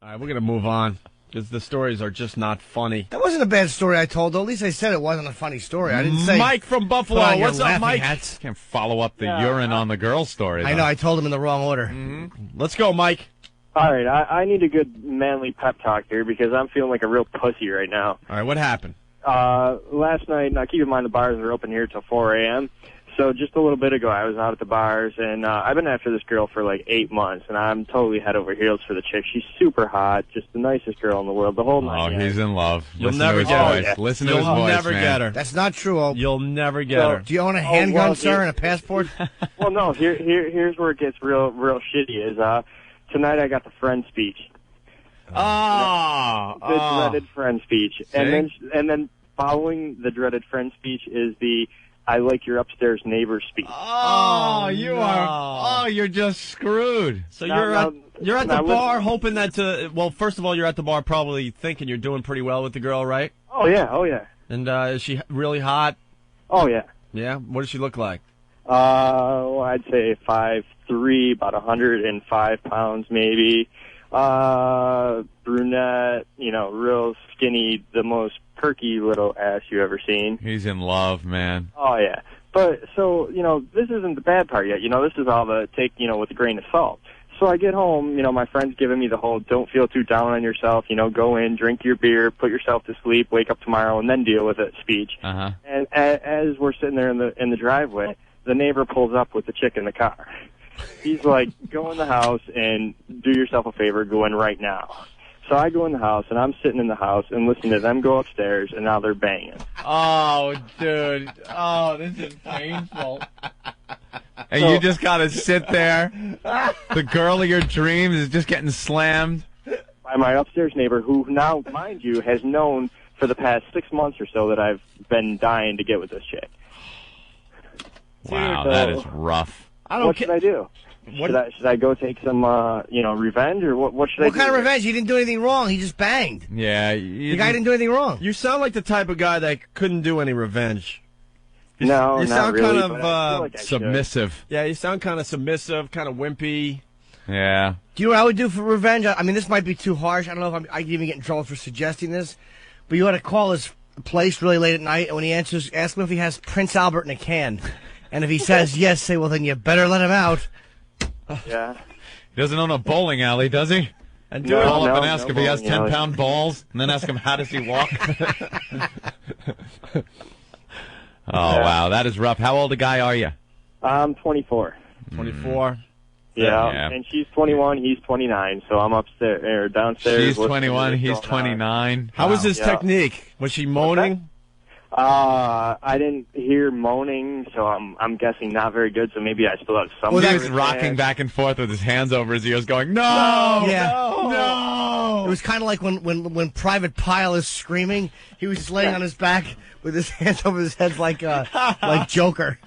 All right, we're going to move on because the stories are just not funny. That wasn't a bad story I told, though. At least I said it wasn't a funny story. I didn't say... Mike from Buffalo. What's up, Mike? Can't follow up the urine on the girl story, though. I know. I told him in the wrong order. Let's go, Mike. All right, I need a good manly pep talk here because I'm feeling like a real pussy right now. All right, what happened? Last night, now keep in mind the bars are open here till 4 a.m., so just a little bit ago I was out at the bars, and I've been after this girl for like 8 months, and I'm totally head over heels for the chick. She's super hot, just the nicest girl in the world, the whole night. Oh, he's in love. You'll Listen never to his get voice. her. Listen to his voice, You'll never man. get her. That's not true, Ope. You'll never get her. Do you own a handgun, sir, and a passport? Well, no, here's where it gets real shitty is, tonight I got the friend speech. Oh, The dreaded friend speech. And then following the dreaded friend speech is the I like your upstairs neighbor speech. Oh, you're just screwed. So you're at the bar hoping that well, first of all, you're at the bar probably thinking you're doing pretty well with the girl, right? Oh, yeah. And is she really hot? Oh, yeah. Yeah? What does she look like? Well, I'd say 5'3", about 105 pounds maybe. Brunette, real skinny, the most perky little ass you ever seen. He's in love, man. Oh, yeah. But, so, this isn't the bad part yet. This is all the take, with a grain of salt. So I get home, my friend's giving me the whole don't feel too down on yourself, go in, drink your beer, put yourself to sleep, wake up tomorrow, and then deal with it speech. Uh-huh. And as we're sitting there in the driveway, the neighbor pulls up with the chick in the car. He's like, go in the house and do yourself a favor, go in right now. So I go in the house, and I'm sitting in the house and listening to them go upstairs, and now they're banging. Oh, dude. Oh, this is painful. And you just got to sit there. The girl of your dreams is just getting slammed. By my upstairs neighbor, who now, mind you, has known for the past 6 months or so that I've been dying to get with this chick. Wow, that is rough. What should I do? Should I go take some, revenge, or what should I do? What kind of revenge? He didn't do anything wrong. He just banged. Yeah. The guy didn't do anything wrong. You sound like the type of guy that couldn't do any revenge. No, you not sound really, kind of but I feel like I submissive. should. Yeah, you sound kind of submissive, kind of wimpy. Yeah. Do you know what I would do for revenge? I mean, this might be too harsh. I don't know if I can even get in trouble for suggesting this. But you ought to call his place really late at night, and when he answers, ask him if he has Prince Albert in a can. And if he says yes, say, well, then you better let him out. Yeah. He doesn't own a bowling alley, does he? And Call up and ask if he has 10-pound balls, and then ask him how does he walk. Wow, that is rough. How old a guy are you? I'm 24. 24. Yeah, and she's 21, he's 29, so I'm upstairs or downstairs. She's 21, he's 29. How was his technique? Was she moaning? I didn't hear moaning, so I'm guessing not very good. So maybe I still have some. Well, he was rocking back and forth with his hands over his ears, going, "No, no!" It was kind of like when Private Pile is screaming. He was just laying on his back with his hands over his head like Joker.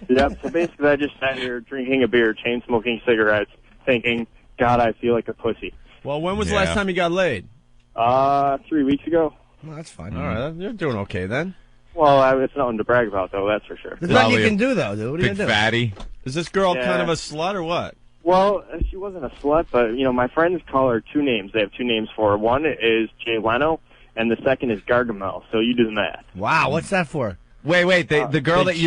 Yep. So basically, I just sat here drinking a beer, chain smoking cigarettes, thinking, "God, I feel like a pussy." Well, when was the last time you got laid? 3 weeks ago. Well, that's fine. All right, you're doing okay then. Well, it's nothing to brag about, though, that's for sure. There's nothing you can do, though, dude. What are you Big going to do? fatty. Is this girl kind of a slut or what? Well, she wasn't a slut, but, my friends call her two names. They have two names for her. One is Jay Leno, and the second is Gargamel, so you do the math. Wow, what's that for? Wait, the girl that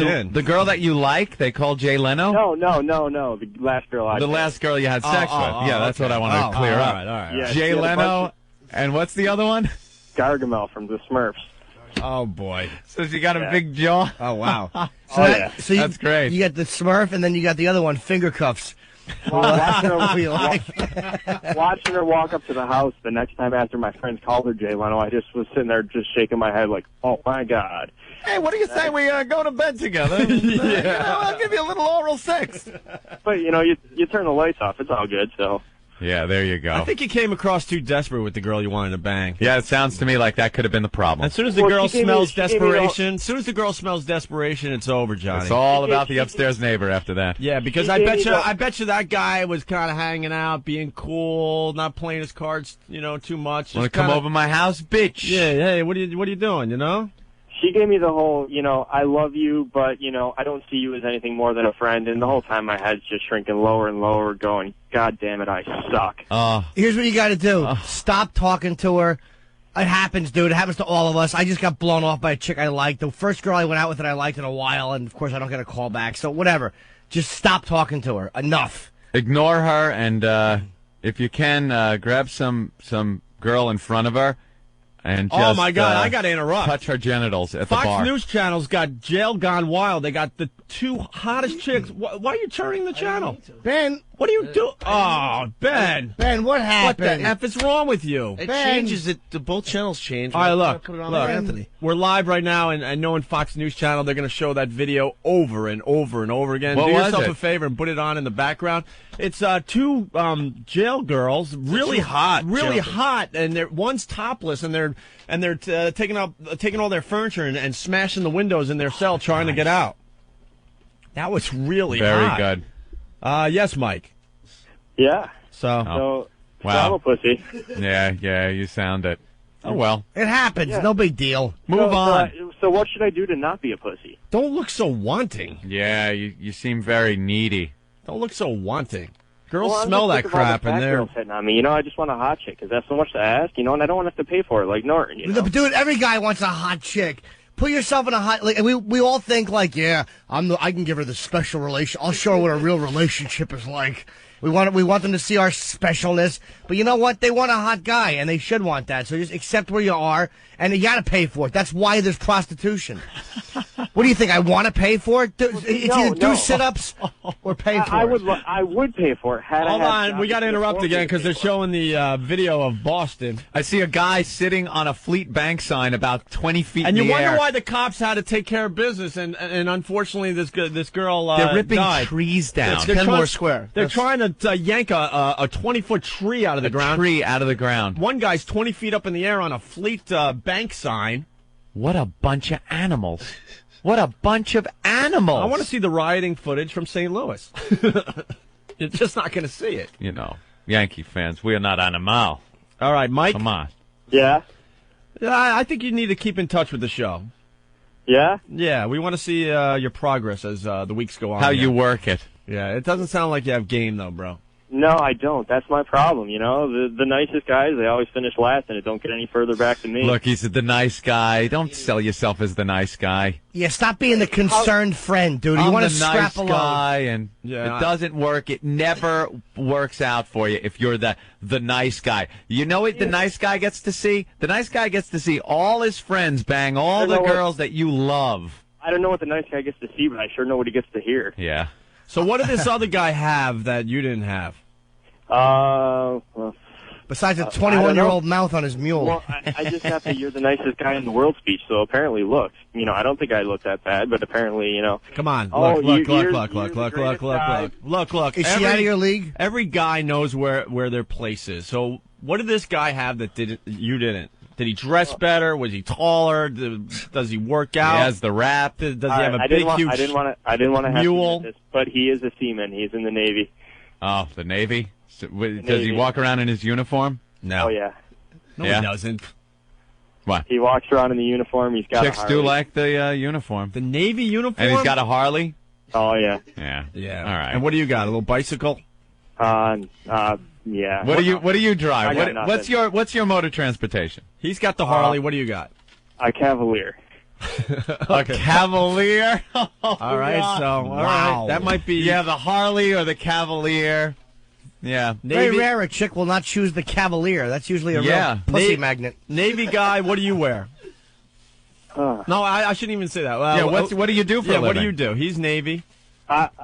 you like, they call Jay Leno? No, the last girl The last girl you had sex with. Yeah, that's what I wanted to clear up. All right. Yeah, Jay Leno, and what's the other one? Gargamel from the Smurfs. Oh, boy. So she got a big jaw? Oh, wow. So that's great. You got the Smurf, and then you got the other one, finger cuffs. Watching her walk up to the house the next time after my friends called her Jay Leno, I just was sitting there just shaking my head like, oh, my God. Hey, what do you say we go to bed together? I'll give you a little oral sex. But, you turn the lights off. It's all good, so. Yeah, there you go. I think you came across too desperate with the girl you wanted to bang. Yeah, it sounds to me like that could have been the problem. As soon as the girl smells desperation, it's over, Johnny. It's all about the upstairs neighbor after that. Yeah, because I bet you that guy was kind of hanging out, being cool, not playing his cards, too much. Want to come over my house, bitch? Yeah, hey, what are you doing, she gave me the whole, I love you, but, I don't see you as anything more than a friend. And the whole time my head's just shrinking lower and lower, going, God damn it, I suck. Here's what you got to do. Stop talking to her. It happens, dude. It happens to all of us. I just got blown off by a chick I liked. The first girl I went out with that I liked in a while, and, of course, I don't get a call back. So, whatever. Just stop talking to her. Enough. Ignore her, and if you can, grab some girl in front of her. And just, oh, my God, I got to interrupt. Touch her genitals at Fox the bar. News Channel's got Jail Gone Wild. They got the two hottest chicks. Why are you turning the channel? Ben, what are you doing? Oh, Ben. Ben, what happened? What the F is wrong with you? It changes it. Both channels change. All right, look. Put it on look. Anthony. We're live right now, and knowing Fox News Channel, they're going to show that video over and over and over again. What Do was yourself it? a favor and put it on in the background. It's two jail girls, really hot, and one's topless, and they're taking all their furniture and smashing the windows in their cell, trying to get out. That was really very hot. good. Yes, Mike. Yeah. So wow. So I'm a pussy. Yeah, you sound it. Oh, well. It happens. Yeah. No big deal. Move on. So what should I do to not be a pussy? don't look so wanting. Yeah, you seem very needy. Don't look so wanting. Girls Well, I'm smell just that sick of all the crap, fat and they're. girls hitting on me. I just want a hot chick. Is that so much to ask? And I don't want to have to pay for it like Norton. Dude, every guy wants a hot chick. Put yourself in a hot. Like, we all think like, yeah, I can give her the special relation. I'll show her what a real relationship is like. We want them to see our specialness. But you know what? They want a hot guy, and they should want that. So just accept where you are, and you got to pay for it. That's why there's prostitution. What do you think? I want to pay for it? It's either do sit-ups or pay for it. I would pay for it. Hold on, we got to interrupt again because they're showing the video of Boston. I see a guy sitting on a Fleet Bank sign about 20 feet And in you the wonder air. why the cops had to take care of business, and unfortunately this girl They're ripping died. trees down. They're Kenmore Square. They're trying to yank a 20-foot tree out of the ground. Tree out of the ground. One guy's 20 feet up in the air on a Fleet Bank sign. What a bunch of animals. What a bunch of animals. I want to see the rioting footage from St. Louis. You're just not going to see it. Yankee fans, we are not animal. All right, Mike. Come on. Yeah? I think you need to keep in touch with the show. Yeah? Yeah, we want to see your progress as the weeks go on. How here. you work it. Yeah, it doesn't sound like you have game, though, bro. No, I don't. That's my problem, The nicest guys, they always finish last, and it don't get any further back to me. Look, he's the nice guy. Don't sell yourself as the nice guy. Yeah, stop being the concerned friend, dude. You I'm want the to nice scrap along. guy, and Yeah, it doesn't work. It never works out for you if you're the nice guy. You know what the nice guy gets to see? The nice guy gets to see all his friends bang all the girls that you love. I don't know what the nice guy gets to see, but I sure know what he gets to hear. Yeah. So what did this other guy have that you didn't have? Well, Besides a 21-year-old mouth on his mule. Well, I just have the "you're the nicest guy in the world" speech. So apparently, look, I don't think I look that bad, but apparently, Come on, Oh, look. you're the greatest guy. Is she out of your league? Every guy knows where their place is. So what did this guy have that you didn't? Did he dress better? Was he taller? Does he work out? He has the rap. Does he have a big, huge I didn't want to have mule? to admit this, but he is a seaman. He's in the Navy. Oh, the Navy? Does Navy. he walk around in his uniform? No. Oh yeah. No, Yeah? he doesn't. What? He walks around in the uniform. He's got Chicks a Harley. do like the uniform. The Navy uniform? And he's got a Harley? Oh yeah. Yeah. Yeah. All right. And what do you got? A little bicycle? Yeah. What do you drive? I got What's your mode of transportation? He's got the Harley. What do you got? A Cavalier. A Cavalier? All right, so all right, that might be the Harley or the Cavalier. Yeah. Very Navy, rare a chick will not choose the Cavalier. That's usually a Yeah. real pussy magnet. Navy guy. What do you wear? No, I shouldn't even say that. Yeah, what do you do for a living? what do you do? He's Navy.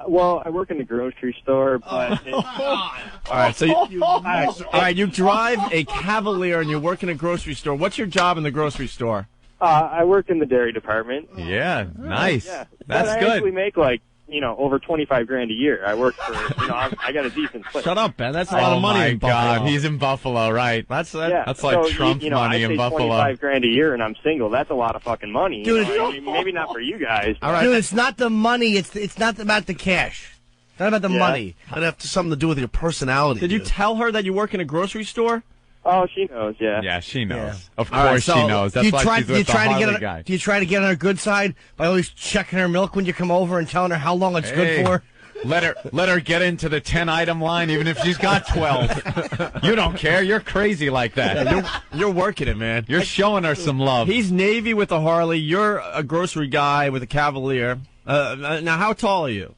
Well, I work in the grocery store, but All right, so you drive a Cavalier and you work in a grocery store. What's your job in the grocery store? I work in the dairy department. Yeah, nice. Yeah, That's but I good. actually make over $25,000 a year. I work for I got a decent place. Shut up, Ben. That's a lot of money Oh, my in God. Buffalo. He's in Buffalo, right? That's That's like Trump money I in Buffalo. $25,000 a year, and I'm single. That's a lot of fucking money, Dude, maybe not for you guys. all right. Dude, it's not the money. It's not about the cash. It's not about the money. It'd have something to do with your personality. Did you dude. tell her that you work in a grocery store? Oh, she knows, yeah. Yeah, she knows. Yeah. Of All right, course so she knows. That's why she's with the Harley guy. Do you try to get on her good side by always checking her milk when you come over and telling her how long it's good for? Let her get into the 10-item line, even if she's got 12. You don't care. You're crazy like that. Yeah, you're working it, man. You're showing her some love. He's Navy with a Harley. You're a grocery guy with a Cavalier. Now, how tall are you?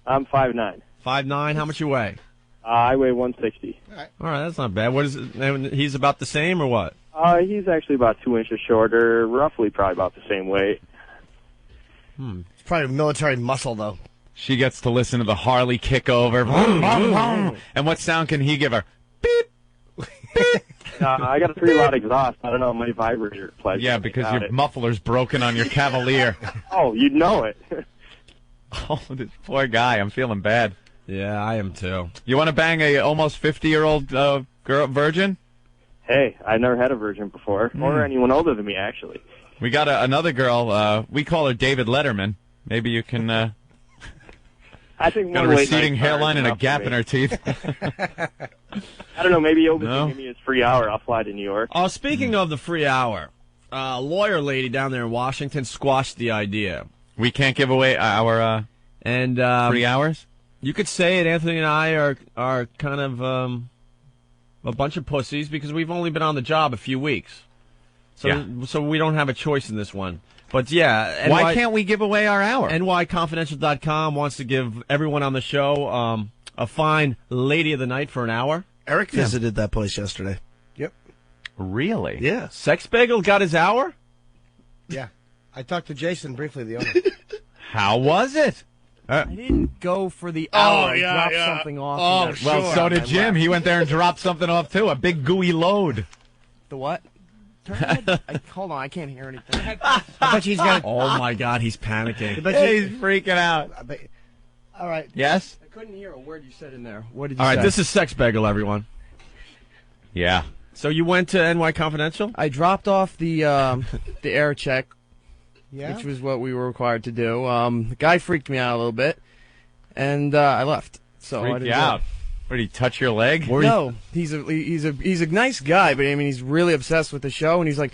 I'm 5'9". 5'9". How much you weigh? I weigh 160. All right, that's not bad. What is it? He's about the same or what? He's actually about 2 inches shorter, roughly probably about the same weight. It's probably military muscle, though. She gets to listen to the Harley kick over. And what sound can he give her? Beep. Beep. I got a pretty loud exhaust. I don't know, my vibrator plays. Yeah, because your muffler's broken on your Cavalier. Oh, you'd know it. Oh, this poor guy. I'm feeling bad. Yeah, I am too. You want to bang a almost 50-year-old girl virgin? Hey, I've never had a virgin before, or anyone older than me, actually. We got another girl. We call her David Letterman. Maybe you can... I think got a receding hairline and a gap in her teeth. I don't know, maybe Opie can give me his free hour. I'll fly to New York. Oh, speaking of the free hour, a lawyer lady down there in Washington squashed the idea. We can't give away our free hours? You could say it. Anthony and I are kind of a bunch of pussies because we've only been on the job a few weeks. So we don't have a choice in this one. But yeah. Why can't we give away our hour? NYConfidential.com wants to give everyone on the show a fine Lady of the Night for an hour. Eric visited that place yesterday. Yep. Really? Yeah. Sex Bagel got his hour? Yeah. I talked to Jason briefly, the owner. How was it? I didn't go for the hour. I dropped something off. Well, so did Jim. He went there and dropped something off, too. A big gooey load. The what? Hold on, I can't hear anything. I bet he's got. Oh, my God, he's panicking. He's freaking out. All right. Yes? I couldn't hear a word you said in there. What did you All say? right, this is Sex Bagel, everyone. Yeah. So you went to NY Confidential? I dropped off the air check, Yeah. which was what we were required to do. The guy freaked me out a little bit, and I left. So I Freaked didn't you do it. out. What, did he touch your leg? No, he's a nice guy, but I mean he's really obsessed with the show, and he's like,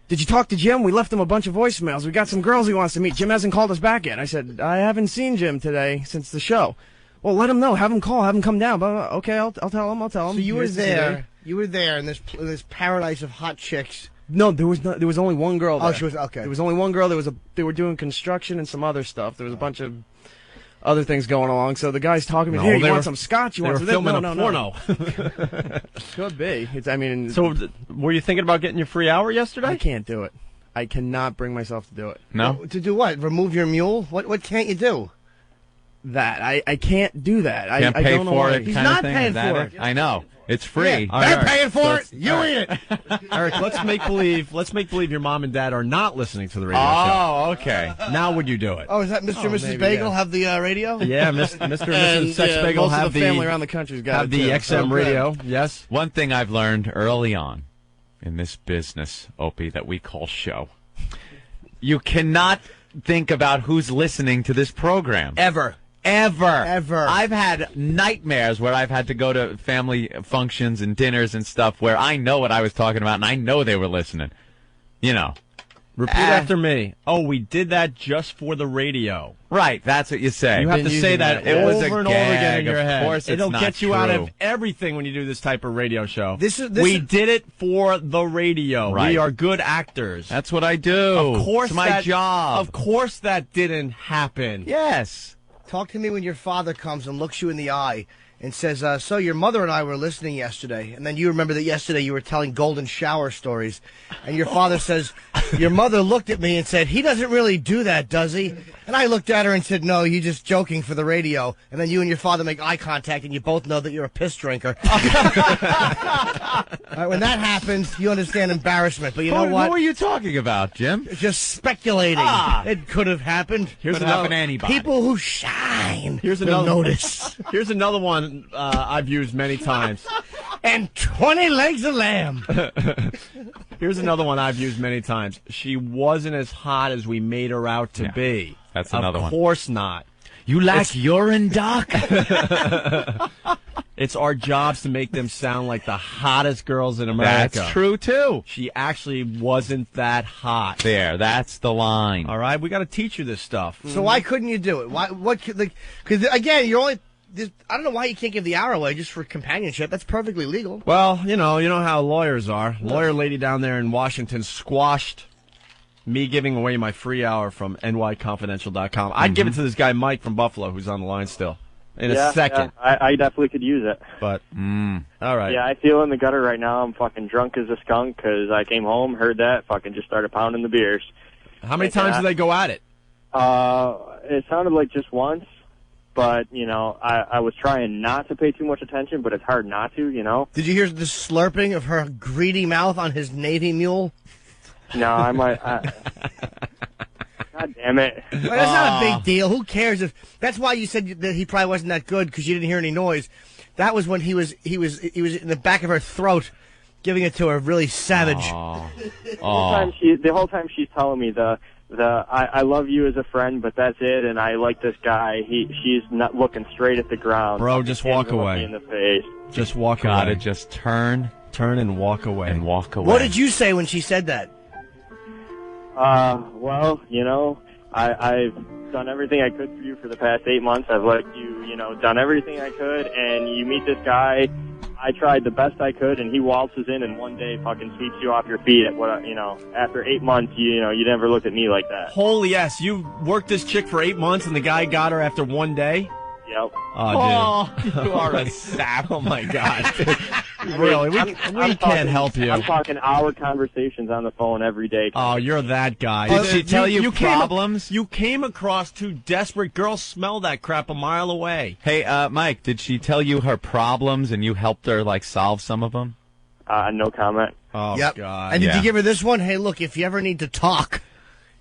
"Did you talk to Jim? We left him a bunch of voicemails. We got some girls he wants to meet. Jim hasn't called us back yet." I said, "I haven't seen Jim today since the show." Well, let him know. Have him call. Have him come down. But okay, I'll tell him. So you were there. You were there in this paradise of hot chicks. No, there was only one girl there. Oh, she was okay. There was only one girl. They were doing construction and some other stuff. There was a bunch of other things going along. So the guy's talking to me. Here, you want some scotch? You want some? Filming No. a porno. Could be. So were you thinking about getting your free hour yesterday? I can't do it. I cannot bring myself to do it. No? To do what? Remove your mule? What can't you do? That I can't do that. Can't I pay don't know for why. it He's kind not of thing? paying Is that for it? it. I know. It's free. All right, They're all right. paying for it. So You eat it. Eric, let's make believe your mom and dad are not listening to the radio Oh, okay. show. Now would you do it? Oh, is that Mr. and Mrs. maybe, Bagel yeah. have the radio? Yeah, Mr. and And, Mrs. Sex Bagel most have of the family around the country's got have it the too. XM radio. Yes. One thing I've learned early on in this business, Opie, that we call show, you cannot think about who's listening to this program. Ever. Ever. I've had nightmares where I've had to go to family functions and dinners and stuff where I know what I was talking about and I know they were listening. You know. Repeat after me. Oh, we did that just for the radio. Right, that's what you say. You have been to say using that that. It was over a and over again gag. in your Of head. course it's It'll not get you out true. of everything when you do this type of radio show. We did it for the radio. Right. We are good actors. That's what I do. Of course, it's my job. Of course, that didn't happen. Yes. Talk to me when your father comes and looks you in the eye and says, so your mother and I were listening yesterday. And then you remember that yesterday you were telling golden shower stories. And your father says, your mother looked at me and said, he doesn't really do that, does he? And I looked at her and said, no, you're just joking for the radio. And then you and your father make eye contact and you both know that you're a piss drinker. All right, when that happens, you understand embarrassment. But you know what? Who are you talking about, Jim? Just speculating. It could have happened. Could happen to anybody. People who shine Here's will another notice. Here's another one I've used many times. And 20 legs of lamb. Here's another one I've used many times. She wasn't as hot as we made her out to be. That's another one. Of course not. You like urine, Doc? It's our jobs to make them sound like the hottest girls in America. That's true, too. She actually wasn't that hot. There, that's the line. All right, we got to teach you this stuff. So why couldn't you do it? Why? What? Because again, you're only. I don't know why you can't give the hour away just for companionship. That's perfectly legal. Well, you know how lawyers are. Lawyer lady down there in Washington squashed me giving away my free hour from nyconfidential.com. I'd give it to this guy Mike from Buffalo, who's on the line still. In a second. Yeah, I definitely could use it. But, all right. Yeah, I feel in the gutter right now. I'm fucking drunk as a skunk because I came home, heard that, fucking just started pounding the beers. How many times did they go at it? It sounded like just once, but, I was trying not to pay too much attention, but it's hard not to, Did you hear the slurping of her greedy mouth on his Navy mule? No, I might... God damn it. Well, that's not a big deal. Who cares if that's why you said that he probably wasn't that good because you didn't hear any noise. That was when he was in the back of her throat giving it to her really savage. The whole time she's telling me I love you as a friend, but that's it, and I like this guy. She's not looking straight at the ground. Bro, just walk away. In the face. Just walk away. Gotta just turn and walk away. and walk away. What did you say when she said that? Well, I've done everything I could for you for the past 8 months. I've let you, done everything I could, and you meet this guy. I tried the best I could, and he waltzes in and one day fucking sweeps you off your feet. After 8 months, you never looked at me like that. Holy yes, you worked this chick for 8 months, and the guy got her after one day? Yep. Oh, dude. You are a sap. Oh, my God. Really, we can't help you. I'm talking hour conversations on the phone every day. Oh, you're that guy. Did she tell you problems? You came across two desperate girls. Smell that crap a mile away. Hey, Mike, did she tell you her problems and you helped her, solve some of them? No comment. Oh, yep. God. And did you give her this one? Hey, look, if you ever need to talk.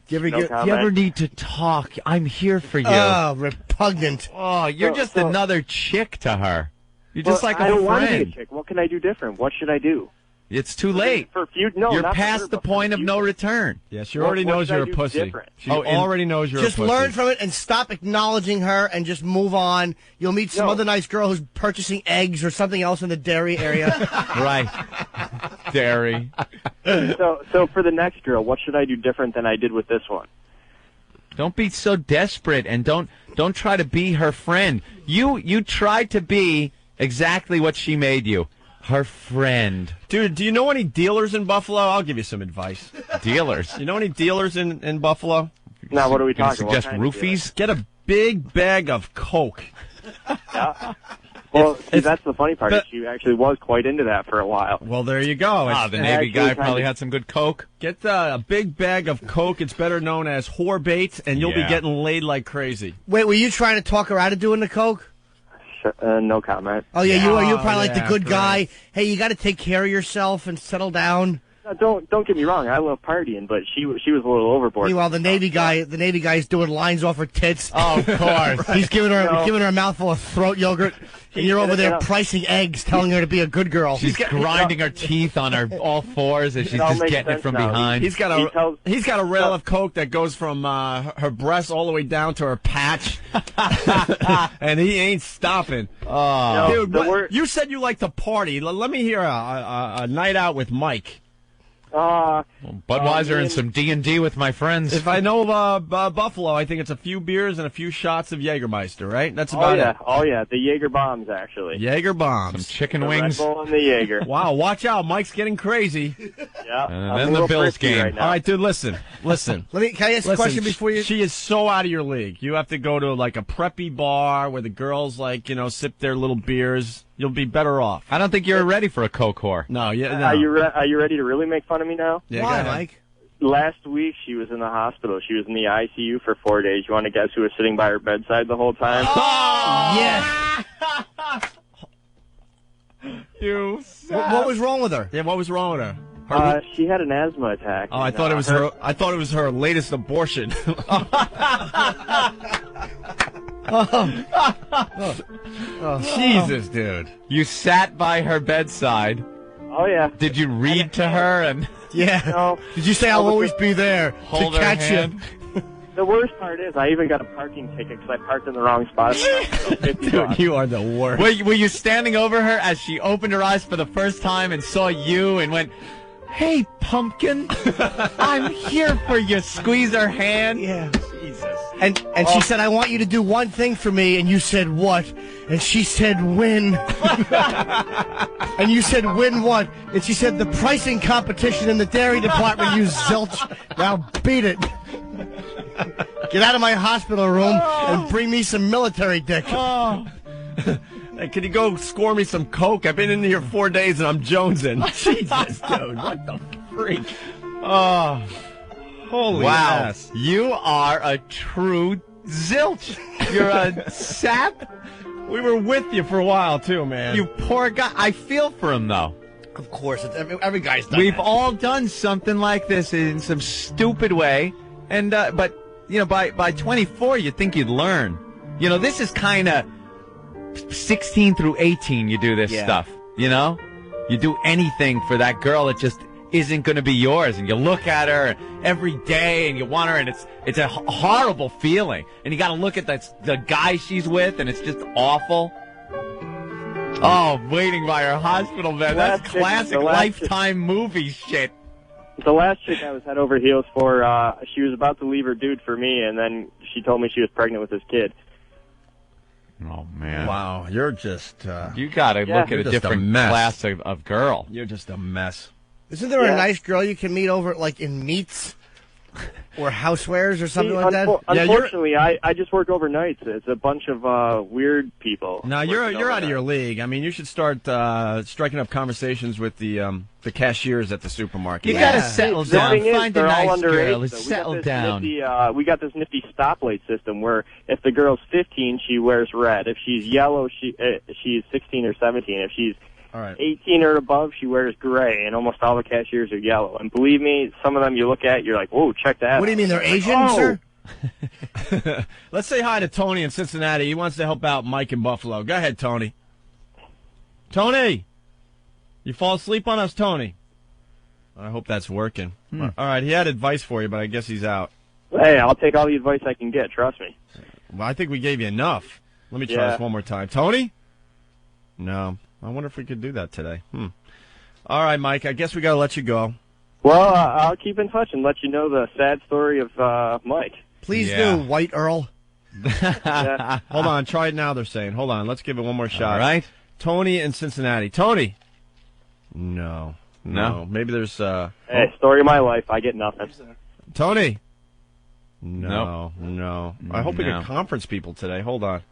If you ever need to talk, I'm here for you. Oh, repugnant. Oh, you're just another chick to her. You're just like a I don't want to be a friend. chick. What can I do different? What should I do? It's too late. You're past the point of no return. Yeah, she already knows you're a pussy. She already knows you're a pussy. Just learn from it and stop acknowledging her and just move on. You'll meet some other nice girl who's purchasing eggs or something else in the dairy area. Right. Dairy. So for the next girl, what should I do different than I did with this one? Don't be so desperate and don't try to be her friend. You tried to be exactly what she made you. Her friend. Dude, do you know any dealers in Buffalo? I'll give you some advice. Dealers? You know any dealers in Buffalo? Now, what are we talking about? Suggest roofies? Get a big bag of Coke. Yeah. Well, that's the funny part. She actually was quite into that for a while. Well, there you go. The Navy guy probably had some good Coke. Get a big bag of Coke. It's better known as whore bait, and you'll be getting laid like crazy. Wait, were you trying to talk her out of doing the Coke? No comment. Oh, yeah, you were probably like the good guy. Hey, you got to take care of yourself and settle down. Don't get me wrong. I love partying, but she was a little overboard. Meanwhile, the Navy guy's doing lines off her tits. Oh, of course. He's giving her a mouthful of throat yogurt, and you're over there pricing eggs, telling her to be a her girl. She's grinding her teeth on her all fours as she's just getting it from behind. He's got a rail of Coke that goes from her breast all the way down to her patch, and he ain't stopping. Oh, dude, you said you like to party. Let me hear a night out with Mike. Budweiser and some D&D with my friends. If I know Buffalo, I think it's a few beers and a few shots of Jägermeister, right? That's about it. Oh, yeah. The Jaeger bombs, actually. Jaeger bombs. Some chicken the wings. Red Bull and the Jaeger. Wow, watch out. Mike's getting crazy. Yeah. And then the Bills game. Right all right, dude, listen. Can I ask a question before you? She is so out of your league. You have to go to like a preppy bar where the girls sip their little beers. You'll be better off. I don't think you're ready for a Coke whore. No, no. Are you ready to really make fun of me now? Yeah, why, Mike? Last week, she was in the hospital. She was in the ICU for 4 days. You want to guess who was sitting by her bedside the whole time? Oh! Yes. What was wrong with her? Yeah, what was wrong with her? She had an asthma attack. Oh, I thought it was her. I thought it was her latest abortion. Jesus, dude! You sat by her bedside. Oh yeah. Did you read to her and? Yeah. No. Did you say I'll always be there Hold to her catch hand? you? The worst part is I even got a parking ticket because I parked in the wrong spot. So Dude, you are the worst. Were you standing over her as she opened her eyes for the first time and saw you and went, "Hey, pumpkin, I'm here for you." Squeeze her hand. Yeah. Jesus. And she said, "I want you to do one thing for me." And you said, "What?" And she said, "Win." And you said, "Win what?" And she said, "The pricing competition in the dairy department, you zilch. Now beat it. Get out of my hospital room and bring me some military dick." Oh. Hey, can you go score me some Coke? I've been in here 4 days and I'm jonesing. Jesus, dude. What the freak? Oh. Holy Wow. ass. You are a true zilch. You're a sap. We were with you for a while, too, man. You poor guy. I feel for him, though. Of course. It's every guy's done We've that. all done something like this in some stupid way. And, but, you know, by 24, you'd think you'd learn. You know, this is kind of 16 through 18 you do this stuff, you know? You do anything for that girl that just isn't going to be yours, and you look at her every day and you want her, and it's a horrible feeling. And you got to look at the guy she's with, and it's just awful. Oh, waiting by her hospital bed. That's classic Lifetime movie shit. The last chick I was head over heels for, she was about to leave her dude for me, and then she told me she was pregnant with his kid. Oh, man. Wow, you're just... you got to look at a different class of girl. You're just a mess. Isn't there a nice girl you can meet over, like, in meats or housewares or something like that? Unfortunately, I just work overnights. It's a bunch of weird people. No, you're out of your league. I mean, you should start striking up conversations with the cashiers at the supermarket. You got to settle down. Find a nice girl. So settle down. We got this nifty stoplight system where if the girl's 15, she wears red. If she's yellow, she's 16 or 17. If she's 18 or above, she wears gray, and almost all the cashiers are yellow. And believe me, some of them you look at, you're like, whoa, check that out. What do you mean, they're Asian, sir? Let's say hi to Tony in Cincinnati. He wants to help out Mike in Buffalo. Go ahead, Tony. Tony! You fall asleep on us, Tony? I hope that's working. All right, he had advice for you, but I guess he's out. Hey, I'll take all the advice I can get, trust me. Well, I think we gave you enough. Let me try this one more time. Tony? No. I wonder if we could do that today. All right, Mike, I guess we got to let you go. Well, I'll keep in touch and let you know the sad story of Mike. Please do, White Earl. Hold on, try it now, they're saying. Hold on, let's give it one more shot. All right. Tony in Cincinnati. Tony? No. Maybe there's... Hey, story of my life. I get nothing. Tony? No. I hope we get conference people today. Hold on.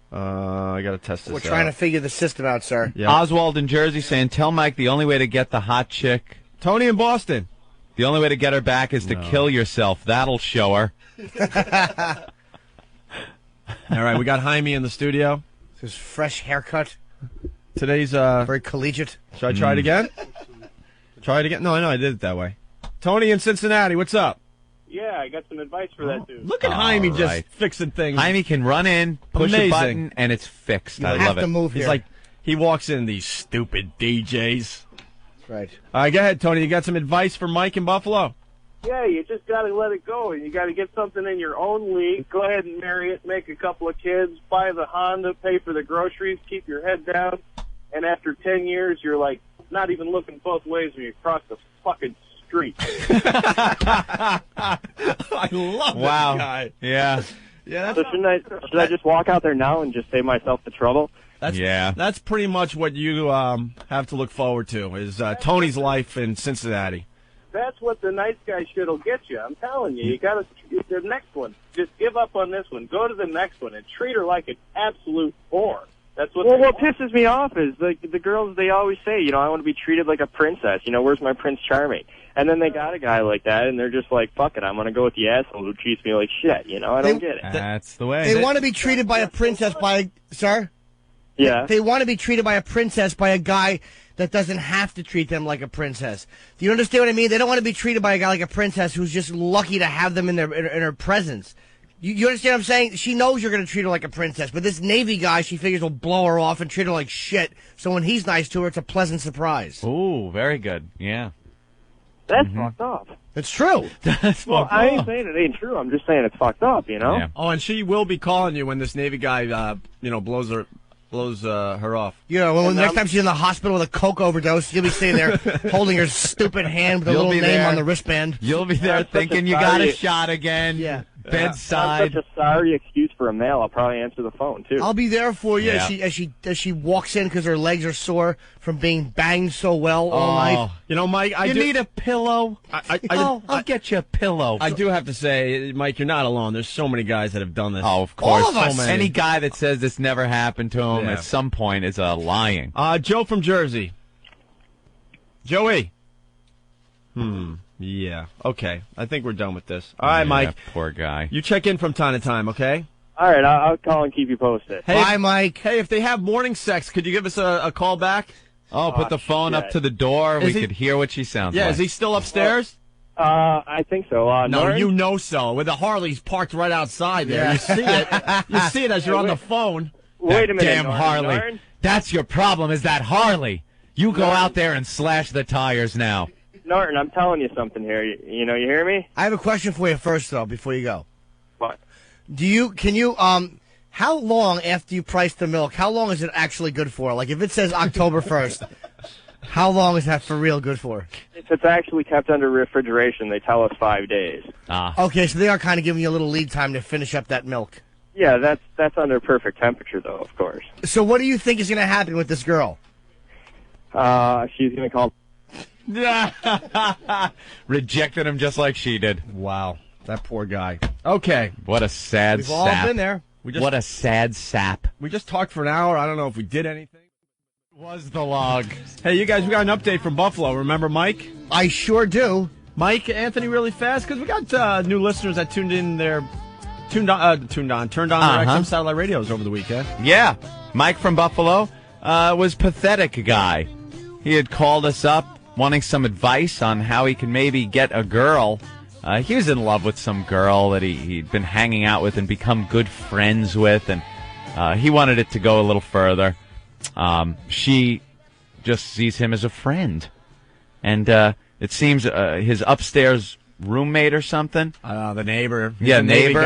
I got to test this out. We're trying to figure the system out, sir. Yep. Oswald in Jersey saying, tell Mike the only way to get the hot chick. Tony in Boston. The only way to get her back is to kill yourself. That'll show her. All right, we got Jaime in the studio. His fresh haircut. Today's very collegiate. Should I try it again? Try it again? No, I know I did it that way. Tony in Cincinnati, what's up? Yeah, I got some advice for that dude. Look at Jaime just fixing things. Jaime can run in, push a button, and it's fixed. I love it. To move He's here. like, he walks in, these stupid DJs. That's right. All right, go ahead, Tony. You got some advice for Mike in Buffalo? Yeah, you just got to let it go, and you got to get something in your own league. Go ahead and marry it, make a couple of kids, buy the Honda, pay for the groceries, keep your head down, and after 10 years, you're like not even looking both ways when you cross the fucking street. I love that guy. Yeah. Yeah. So should I just walk out there now and just save myself the trouble? That's pretty much what you have to look forward to is Tony's life in Cincinnati. That's what the nice guy shit'll get you. I'm telling you, you got to the next one. Just give up on this one. Go to the next one and treat her like an absolute whore. That's what. Well, what pisses me off is the girls. They always say, I want to be treated like a princess. Where's my Prince Charming? And then they got a guy like that, and they're just like, fuck it, I'm going to go with the asshole who treats me like shit. I don't get it. That's the way. They want to be treated by a princess sir? Yeah. They want to be treated by a princess by a guy that doesn't have to treat them like a princess. Do you understand what I mean? They don't want to be treated by a guy like a princess who's just lucky to have them in her presence. You understand what I'm saying? She knows you're going to treat her like a princess, but this Navy guy, she figures will blow her off and treat her like shit. So when he's nice to her, it's a pleasant surprise. Ooh, very good. Yeah. That's fucked up. It's true. Well, I ain't saying it ain't true. I'm just saying it's fucked up, you know? Yeah. Oh, and she will be calling you when this Navy guy, blows her off. You know, when the next time she's in the hospital with a coke overdose, you'll be sitting there holding her stupid hand with a little name on the wristband. You'll be there thinking you got a shot again. Yeah. Bedside. That's such a sorry excuse for a male. I'll probably answer the phone, too. I'll be there for you Yeah. as she walks in because her legs are sore from being banged so well all night. You know, Mike, You need a pillow? I'll get you a pillow. I do have to say, Mike, you're not alone. There's so many guys that have done this. Oh, of course. All of us. So many. Any guy that says this never happened to him at some point is lying. Joe from Jersey. Joey. Yeah. Okay. I think we're done with this. All right, Mike. Poor guy. You check in from time to time, okay? All right, I'll call and keep you posted. Hey, Bye, Mike. Hey, if they have morning sex, could you give us a call back? Oh, put the phone up to the door. We could hear what she sounds like. Yeah, is he still upstairs? I think so. No, Norton? you know so. With the Harley's parked right outside there. You see it. You see it as you're on the phone. Wait a minute, Damn Norton. Harley. Norton? That's your problem, is that Harley. You go out there and slash the tires now. Norton, I'm telling you something here. You hear me? I have a question for you first, though, before you go. What? How long after you price the milk, how long is it actually good for? Like, if it says October 1st, how long is that for real good for? If it's actually kept under refrigeration, they tell us 5 days. Okay, so they are kind of giving you a little lead time to finish up that milk. Yeah, that's under perfect temperature, though, of course. So what do you think is going to happen with this girl? She's going to call... Rejected him just like she did. Wow. That poor guy. Okay. What a sad We've sap. all been there. What a sad sap. We just talked for an hour. I don't know if we did anything. Was the log. Hey, you guys, we got an update from Buffalo. Remember Mike? I sure do. Mike, Anthony, really fast, because we got new listeners that turned on their XM satellite radios over the weekend. Yeah. Mike from Buffalo was pathetic guy. He had called us up wanting some advice on how he can maybe get a girl. He was in love with some girl that he'd been hanging out with and become good friends with, and he wanted it to go a little further. She just sees him as a friend. And it seems his upstairs roommate or something. The neighbor. Yeah, neighbor.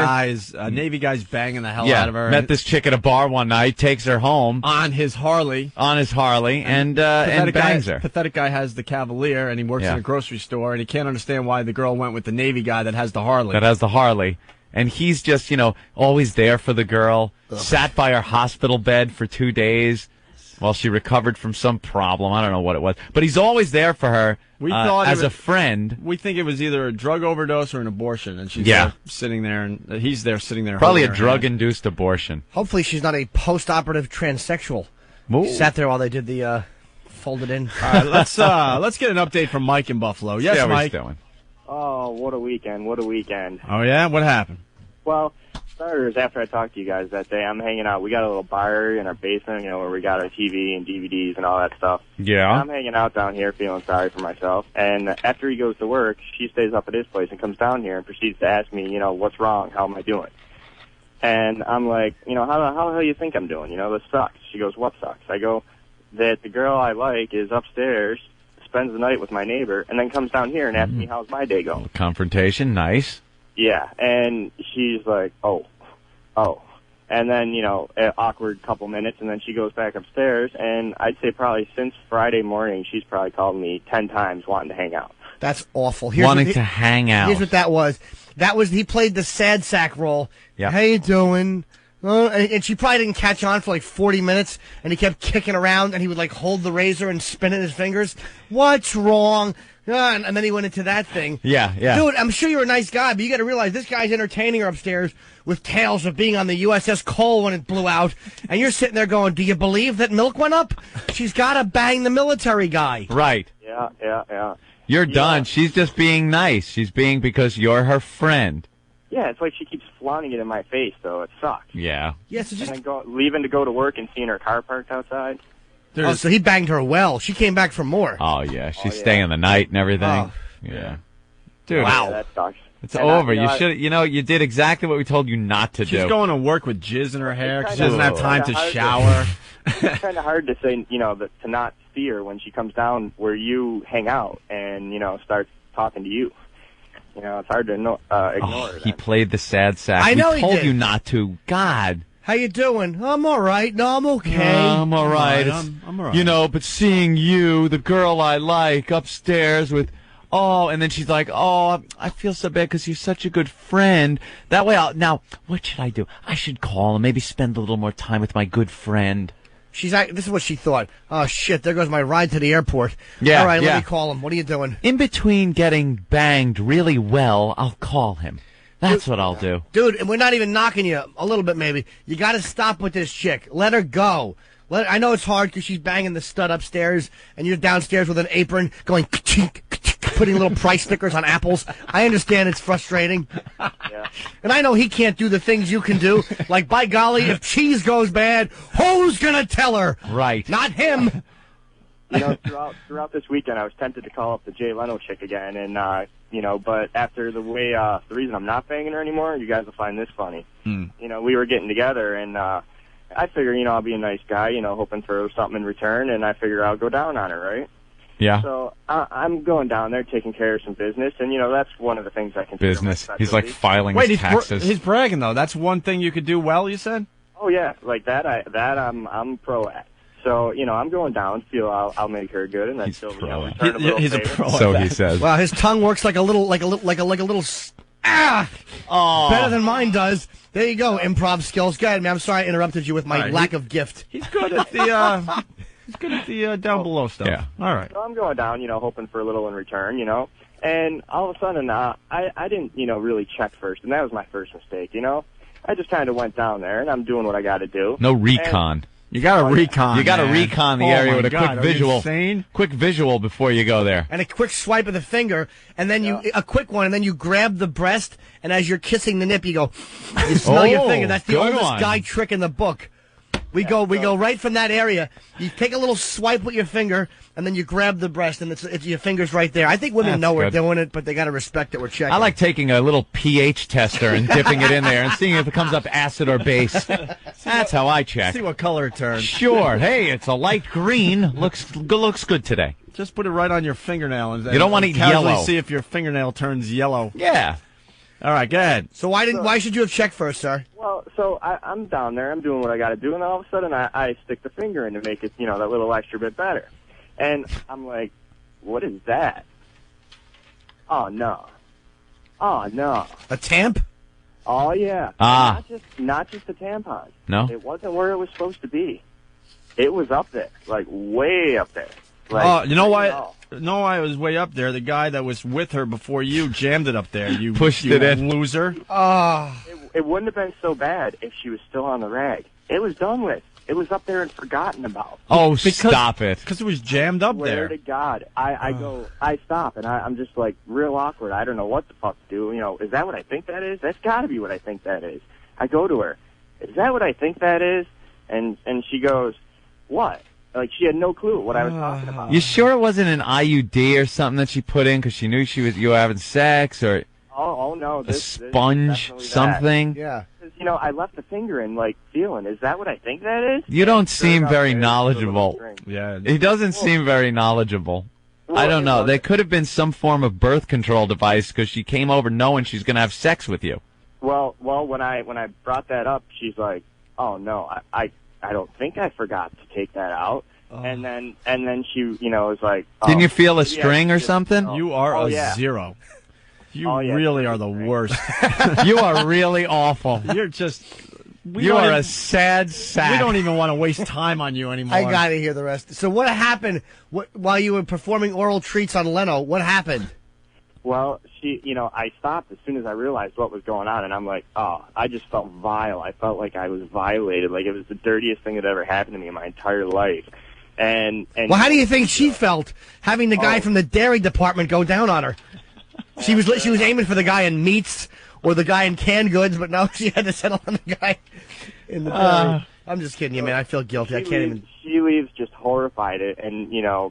Navy guy's banging the hell Yeah, out of her. met this chick at a bar one night, takes her home. On his Harley. And bangs her. Pathetic guy has the Cavalier, and he works in a grocery store, and he can't understand why the girl went with the Navy guy that has the Harley. And he's just, always there for the girl. Ugh. Sat by her hospital bed for 2 days while she recovered from some problem. I don't know what it was. But he's always there for her as a friend. We think it was either a drug overdose or an abortion. And she's sitting there, and he's there sitting there. Probably a drug-induced abortion. Hopefully she's not a post-operative transsexual. She sat there while they did the folded in. All right, let's get an update from Mike in Buffalo. Yes, yeah, Mike. Doing? Oh, what a weekend. What a weekend. Oh, yeah? What happened? Well, starters, after I talked to you guys that day, I'm hanging out. We got a little bar in our basement, where we got our TV and DVDs and all that stuff. Yeah. I'm hanging out down here feeling sorry for myself. And after he goes to work, she stays up at his place and comes down here and proceeds to ask me, what's wrong? How am I doing? And I'm like, how the hell do you think I'm doing? This sucks. She goes, what sucks? I go, that the girl I like is upstairs, spends the night with my neighbor, and then comes down here and asks me how's my day going. Confrontation, nice. Yeah, and she's like, oh. And then, an awkward couple minutes, and then she goes back upstairs, and I'd say probably since Friday morning, she's probably called me 10 times wanting to hang out. That's awful. Wanting to hang out. Here's what that was. He played the sad sack role. Yeah. How you doing? And she probably didn't catch on for like 40 minutes, and he kept kicking around, and he would like hold the razor and spin it in his fingers. What's wrong? And then he went into that thing. Yeah. Dude, I'm sure you're a nice guy, but you got to realize this guy's entertaining her upstairs with tales of being on the USS Cole when it blew out, and you're sitting there going, do you believe that milk went up? She's got to bang the military guy. Right. Yeah. You're done. She's just being nice. She's being because you're her friend. Yeah, it's like she keeps flaunting it in my face, though. It sucks. Yeah. Yes, and then leaving to go to work and seeing her car parked outside. So he banged her well. She came back for more. Oh, yeah. She's staying the night and everything. Oh. Yeah. Dude. Wow. Yeah, that sucks. It's over. You should. You did exactly what we told you not to do. She's going to work with jizz in her hair. She doesn't have time to shower. It's kind of hard to say, to not see her when she comes down where you hang out and, starts talking to you. You know, it's hard to ignore her. He played the sad sack. I know we he told did. you not to. God. How you doing? I'm all right. No, I'm okay. I'm all right. I'm all right. You know, but seeing you, the girl I like, upstairs with, and then she's like, I feel so bad because you're such a good friend. That way now, what should I do? I should call and maybe spend a little more time with my good friend. This is what she thought. Oh, shit, there goes my ride to the airport. Yeah, All right, yeah. let me call him. What are you doing? In between getting banged really well, I'll call him. That's what I'll do. Dude, and we're not even knocking you a little bit, maybe. You got to stop with this chick. Let her go. I know it's hard because she's banging the stud upstairs, and you're downstairs with an apron going ka-chink, ka-chink, putting little price stickers on apples. I understand it's frustrating. Yeah. And I know he can't do the things you can do. Like, by golly, if cheese goes bad, who's going to tell her? Right. Not him. You know, throughout this weekend, I was tempted to call up the Jay Leno chick again, and you know, but after the reason I'm not banging her anymore, you guys will find this funny. You know, we were getting together, and I figure, you know, I'll be a nice guy, you know, hoping for something in return, and I figure I'll go down on her, right? Yeah. So I'm going down there, taking care of some business, and you know, that's one of the things I can do. Business. He's like filing his taxes. He's bragging though. That's one thing you could do well. You said. Oh yeah, like that. I'm pro at. So, you know, I'm going down, feel I'll make her good, and then He's she'll, you pro. know, return a little He's a favor. pro. So he says. Wow, his tongue works like a little better than mine does. There you go, improv skills. Go ahead, man. I'm sorry I interrupted you with my lack of gift. He's good at the down below stuff. Yeah. All right. So I'm going down, you know, hoping for a little in return, you know. And all of a sudden, I didn't, you know, really check first, and that was my first mistake, you know. I just kind of went down there, and I'm doing what I got to do. No recon. You got to recon. You got to man. recon the Oh area my with a God, quick are you visual. insane? Quick visual before you go there. And a quick swipe of the finger, and then a quick one, and then you grab the breast, and as you're kissing the nip, you go, you smell your finger. That's the good oldest one. guy trick in the book. We go right from that area. You take a little swipe with your finger, and then you grab the breast, and it's your finger's right there. I think women That's know we're good. doing it, but they got to respect that we're checking. I like taking a little pH tester and dipping it in there and seeing if it comes up acid or base. That's how I check. See what color it turns. Sure. Hey, it's a light green. Looks good today. Just put it right on your fingernail, and You don't want to eat casually yellow. see if your fingernail turns yellow. Yeah. All right, go ahead. So why should you have checked first, sir? Well, so I'm down there, I'm doing what I got to do, and all of a sudden I stick the finger in to make it, you know, that little extra bit better. And I'm like, what is that? Oh, no. Oh, no. A tamp? Oh, yeah. Ah. Not just a tampon. No? It wasn't where it was supposed to be. It was up there, like way up there. Like, Oh, you know why? no. No, I was way up there. The guy that was with her before you jammed it up there. You Pushed you it in. loser. It wouldn't have been so bad if she was still on the rag. It was done with. It was up there and forgotten about. Oh, stop it. Because it was jammed up Swear there. to God, I stop and I'm just like real awkward. I don't know what the fuck to do. You know, is that what I think that is? That's got to be what I think that is. I go to her. Is that what I think that is? And she goes, what? Like she had no clue what I was talking about. You sure it wasn't an IUD or something that she put in because she knew you were having sex or Oh no, a this sponge, definitely something? Yeah. That. You know, I left the finger in, like feeling. Is that what I think that is? You don't Sure seem enough, very there's a little knowledgeable. string. Yeah. He doesn't seem very knowledgeable. I Well, don't it know. was- There could have been some form of birth control device because she came over knowing she's going to have sex with you. Well, when I brought that up, she's like, "Oh no, I don't think I forgot to take that out." And then she, you know, was like, Didn't you oh, feel a maybe I string or should- something? You are Oh, a yeah. zero. You Oh, yeah, really you're are the right. worst. You are really awful. You're just. You are a sad sack. We don't even want to waste time on you anymore. I got to hear the rest. So what happened while you were performing oral treats on Leno? What happened? Well, I stopped as soon as I realized what was going on, and I'm like, oh, I just felt vile. I felt like I was violated, like it was the dirtiest thing that ever happened to me in my entire life. And Well, how do you think she felt having the guy from the dairy department go down on her? She was aiming for the guy in meats or the guy in canned goods, but no, she had to settle on the guy in the dairy. I'm just kidding you, man. I feel guilty. I can't even. She leaves just horrified, and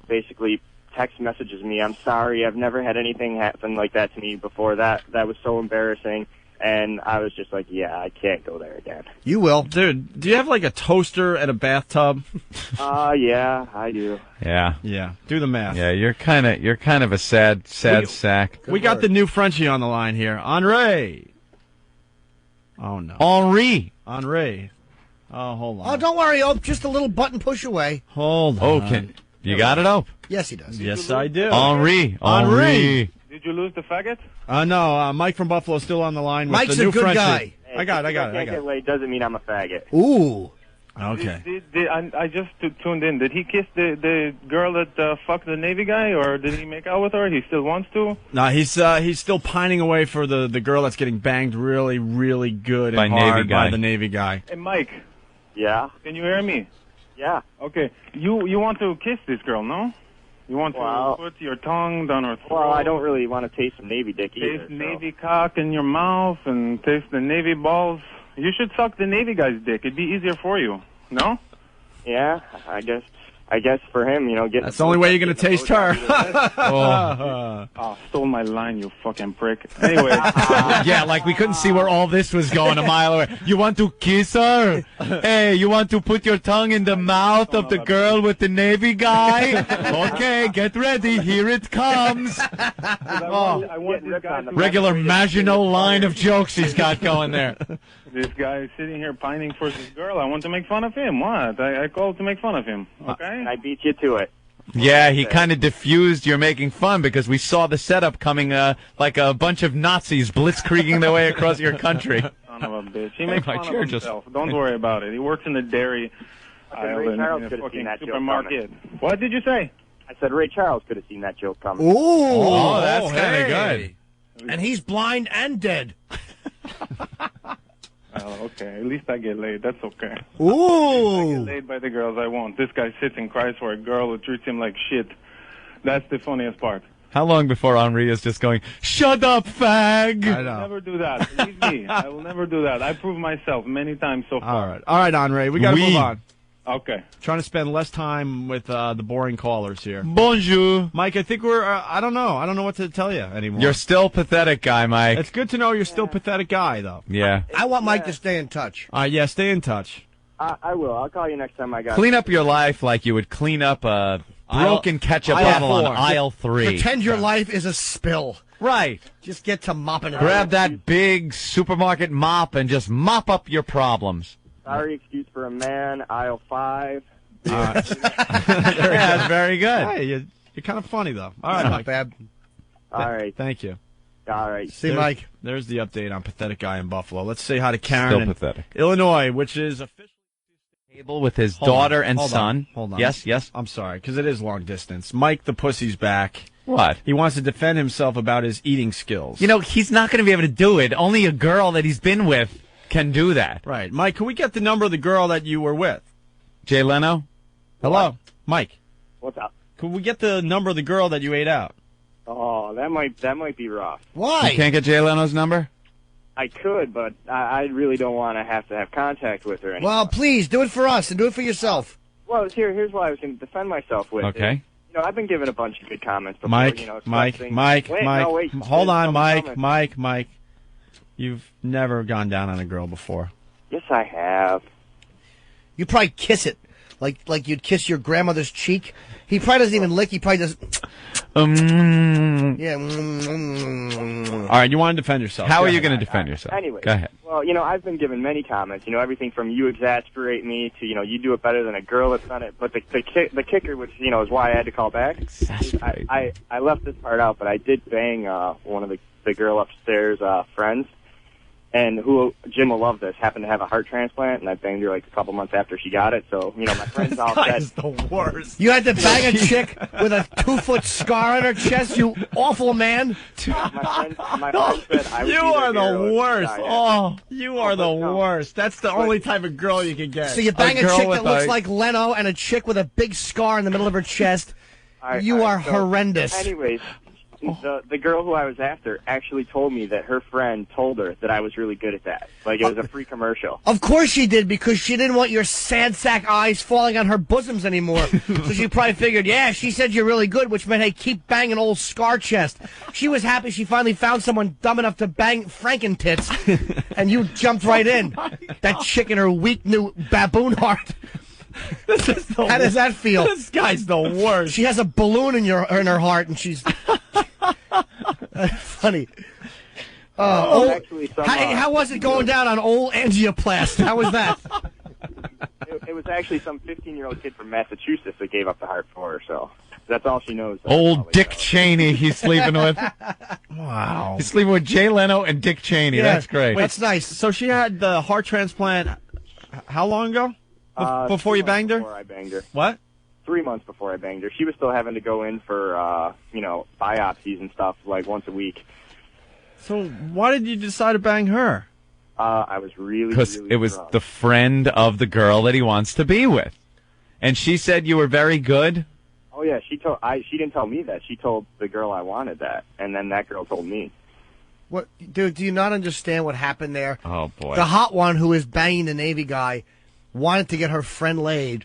basically text messages me, "I'm sorry, I've never had anything happen like that to me before. That was so embarrassing." And I was just like, yeah, I can't go there again. You will. Dude, do you have like a toaster and a bathtub? Yeah, I do. Yeah. Yeah. Do the math. Yeah, you're kind of a sad sack. We got the new Frenchie on the line here. Henri. Oh, no. Henri. Oh, hold on. Oh, don't worry, Ope. Just a little button push away. Hold on. Okay. You got it, Ope? Yes, he does. Yes, I do. Henri. Did you lose the faggot? No, Mike from Buffalo is still on the line with Mike's the new a good Frenchie. guy. I got it. Can't get laid doesn't mean I'm a faggot. Ooh. Okay. I just tuned in. Did he kiss the girl that fucked the Navy guy, or did he make out with her? He still wants to? No, he's still pining away for the girl that's getting banged really, really good and hard by the Navy guy. Hey, Mike. Yeah? Can you hear me? Yeah. Okay. You want to kiss this girl, no? You want to put your tongue down her throat? Well, I don't really want to taste some Navy dick either. Taste Navy cock in your mouth and taste the Navy balls. You should suck the Navy guy's dick. It'd be easier for you. No? Yeah, I guess for him, getting... That's the only way you're going to taste her. Oh, stole my line, you fucking prick. Anyway. Yeah, like we couldn't see where all this was going a mile away. You want to kiss her? Hey, you want to put your tongue in the mouth of the girl with the Navy guy? Okay, get ready. Here it comes. I want this guy to Regular Maginot line of jokes he's got going there. This guy is sitting here pining for this girl. I want to make fun of him. What? I called to make fun of him. Okay? I beat you to it. Yeah, he kind of diffused you're making fun because we saw the setup coming like a bunch of Nazis blitzkrieging their way across your country. Son of a bitch. He makes fun of himself. Don't worry about it. He works in the dairy aisle in a fucking supermarket. What did you say? I said Ray Charles could have seen that joke coming. Ooh. Oh, that's kind of good. And he's blind and dead. Oh, okay. At least I get laid. That's okay. Ooh. I get laid by the girls I want. This guy sits and cries for a girl who treats him like shit. That's the funniest part. How long before Henri is just going, shut up, fag? I will never do that. Believe me. I will never do that. I proved myself many times so far. All right, Henri. We got to move on. Okay. Trying to spend less time with the boring callers here. Bonjour. Mike, I think we're, I don't know. I don't know what to tell you anymore. You're still pathetic guy, Mike. It's good to know you're still pathetic guy, though. Yeah. I want Mike to stay in touch. Yeah, stay in touch. I will. I'll call you next time I got Clean up your life like you would clean up a broken ketchup bottle on aisle 3. Pretend your life is a spill. Right. Just get to mopping it Grab up. that big supermarket mop and just mop up your problems. Sorry excuse for a man, aisle 5. Yeah, that's very good. Hey, you're kind of funny, though. All right, Not Mike. bad. All right. Thank you. All right. See, Mike. There's the update on Pathetic Guy in Buffalo. Let's say hi to Karen Still in pathetic. Illinois, which is officially Table with his daughter and son. Hold on. Yes. I'm sorry, because it is long distance. Mike the Pussy's back. What? He wants to defend himself about his eating skills. You know, he's not going to be able to do it. Only a girl that he's been with can do that. Right. Mike, can we get the number of the girl that you were with? Jay Leno? Hello? Mike. What's up? Can we get the number of the girl that you ate out? Oh, that might be rough. Why? You can't get Jay Leno's number? I could, but I really don't want to have contact with her anymore. Well, please, do it for us and do it for yourself. Well, here's what I was going to defend myself with. Okay. I've been given a bunch of good comments before. Mike, Expressing... Mike. Wait, Hold on, Mike. Mike. You've never gone down on a girl before. Yes, I have. You probably kiss it. Like you'd kiss your grandmother's cheek. He probably doesn't even lick. He probably does. Yeah. All right, you want to defend yourself. How are you going to defend yourself? Anyway. Go ahead. Well, I've been given many comments. Everything from you exasperate me to, you do it better than a girl that's done it. But the kicker, which, is why I had to call back. Exasperate. I left this part out, but I did bang one of the girl upstairs friends. And who, Jim will love this, happened to have a heart transplant, and I banged her like a couple months after she got it. So, my friends all said, the worst. You had to bang a chick with a 2-foot scar on her chest, you awful man. my friend said, I would You be are their hero the if she worst. died. Oh, you are the no. worst. That's the only type of girl you can get. So you bang a girl chick with that looks a- like Leno and a chick with a big scar in the middle of her chest. All right, You all are right, so horrendous. Anyways, The girl who I was after actually told me that her friend told her that I was really good at that. Like, it was a free commercial. Of course she did, because she didn't want your sad sack eyes falling on her bosoms anymore. So she probably figured, yeah, she said you're really good, which meant, hey, keep banging old Scar Chest. She was happy she finally found someone dumb enough to bang Frankentits, and you jumped right in. That chick in her weak new baboon heart. How does that feel? This guy's the worst. She has a balloon in her heart, and she's funny. Actually, how was it going down on old angioplast? How was that? It was actually some 15-year-old kid from Massachusetts that gave up the heart for her. So that's all she knows. Old Dick Cheney he's sleeping with. Wow. He's sleeping with Jay Leno and Dick Cheney. Yeah, That's great. That's nice. So she had the heart transplant how long ago? Before you banged her? Before I banged her. What? 3 months before I banged her. She was still having to go in for, biopsies and stuff, like, once a week. So why did you decide to bang her? I was really Because really it was drunk. the friend of the girl that he wants to be with. And she said you were very good? Oh, yeah, she didn't tell me that. She told the girl I wanted that, and then that girl told me. What, dude? Do you not understand what happened there? Oh, boy. The hot one who is banging the Navy guy wanted to get her friend laid,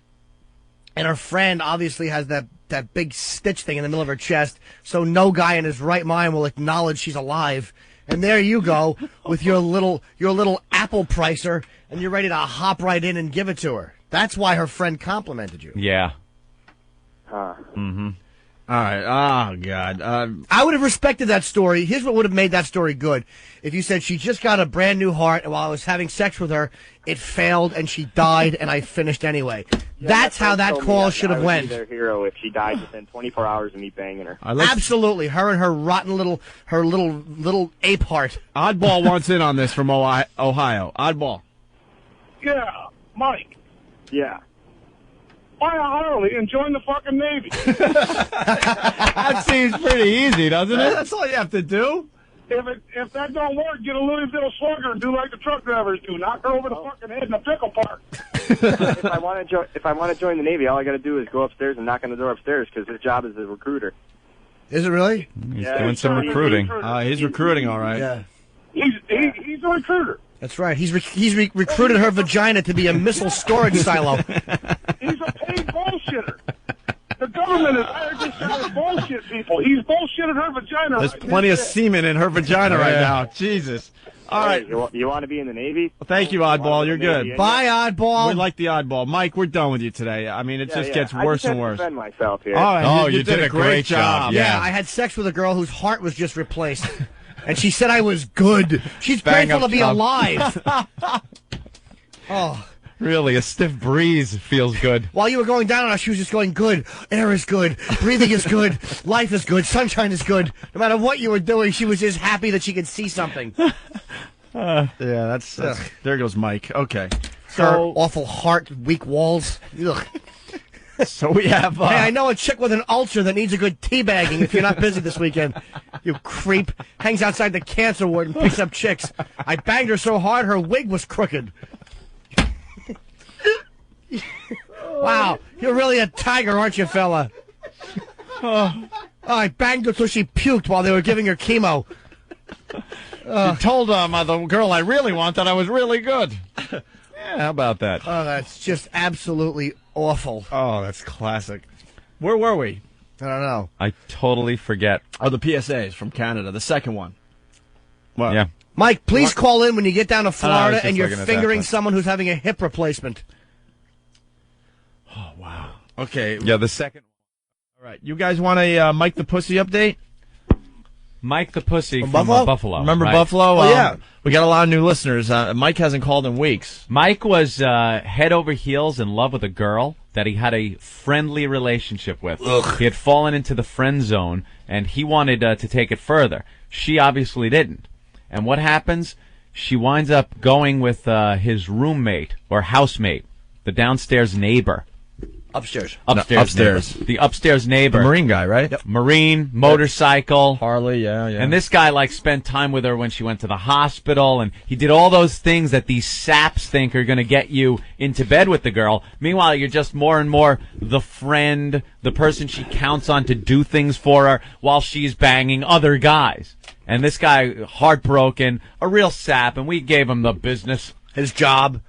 and her friend obviously has that big stitch thing in the middle of her chest, so no guy in his right mind will acknowledge she's alive. And there you go with your little apple pricer, and you're ready to hop right in and give it to her. That's why her friend complimented you. Yeah. Mm-hmm. All right. Oh, God. I would have respected that story. Here's what would have made that story good. If you said she just got a brand new heart, and while I was having sex with her, it failed, and she died, and I finished anyway. Yeah, That's how that call should have went. I would be their hero if she died within 24 hours of me banging her. Absolutely. Her and her rotten little ape heart. Oddball wants in on this from Ohio. Oddball. Yeah, Mike. Yeah. Buy a Harley and join the fucking Navy. That seems pretty easy, doesn't it? That's all you have to do. If that don't work, get a Louisville Slugger and do like the truck drivers do. Knock her over the fucking head in a pickle park. If I want to join the Navy, all I got to do is go upstairs and knock on the door upstairs because his job is a recruiter. Is it really? He's doing some recruiting. He's recruiting, all right. Yeah. He's a recruiter. That's right. He's recruited her vagina to be a missile storage silo. He's a paid bullshitter. The government has hired this guy to bullshit people. He's bullshitted her vagina. There's plenty of semen in her vagina right now. Jesus. All right. You want to be in the Navy? Thank you, Oddball. You're good. Bye, Oddball. We like the Oddball. Mike, we're done with you today. I mean, it just gets worse and worse. I just had to defend myself here. All right. Oh, you did a great job. Yeah, I had sex with a girl whose heart was just replaced. And she said I was good. She's grateful to be alive. Oh. Really, a stiff breeze feels good. While you were going down on her, she was just going, good. Air is good. Breathing is good. Life is good. Sunshine is good. No matter what you were doing, she was just happy that she could see something. Yeah, that's there goes Mike. Okay. Her awful heart, weak walls. Ugh. So we have... hey, I know a chick with an ulcer that needs a good teabagging if you're not busy this weekend. You creep. Hangs outside the cancer ward and picks up chicks. I banged her so hard her wig was crooked. Wow, you're really a tiger, aren't you, fella? I banged her till she puked while they were giving her chemo. She told the girl I really want that I was really good. Yeah, how about that? Oh, that's just absolutely awful. Oh, that's classic. Where were we? I don't know. I totally forget. Oh, the PSAs from Canada, the second one. What? Yeah. Mike, please call in when you get down to Florida and you're looking at fingering that, someone who's having a hip replacement. Oh, wow. Okay. Yeah, the second. All right. You guys want a Mike the Pussy update? Mike the Pussy from Buffalo? Buffalo. Remember right? Buffalo? Oh, yeah. We got a lot of new listeners. Mike hasn't called in weeks. Mike was head over heels in love with a girl that he had a friendly relationship with. Ugh. He had fallen into the friend zone, and he wanted to take it further. She obviously didn't. And what happens? She winds up going with his roommate or housemate, the downstairs neighbor. Upstairs. Upstairs. The upstairs neighbor. The Marine guy, right? Yep. Marine, motorcycle. Harley, yeah. And this guy, like, spent time with her when she went to the hospital, and he did all those things that these saps think are going to get you into bed with the girl. Meanwhile, you're just more and more the friend, the person she counts on to do things for her while she's banging other guys. And this guy, heartbroken, a real sap, and we gave him the business. His job.